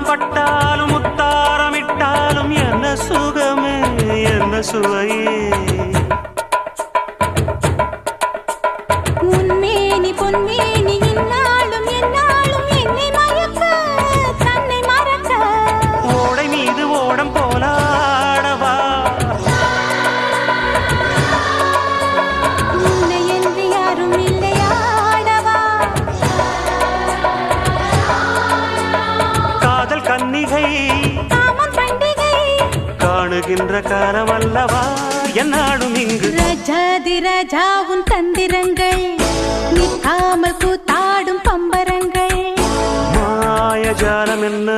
பட்டாலும் முத்தாரமிட்டாலும் என்ன சுகமே என்ன சுவையே உன்மேனி பொன்மேனி இன்னாலும் என்னாலும் என்னை மயக்க தன்னை மறக்க ஓடை மீது ஓடம் போலாடவா உன்னை என்று யாரும் இல்லையாடவா காதல் கன்னிகை காமம் பண்டிகை காணுகின்ற காலம் அல்லவா என்னாடும் இங்கு ரஜாதி ராஜா உன் தந்திரங்கள் நிற்காமல் கூத்தாடும் பம்பரங்கள் மாயஜாலம் என்ன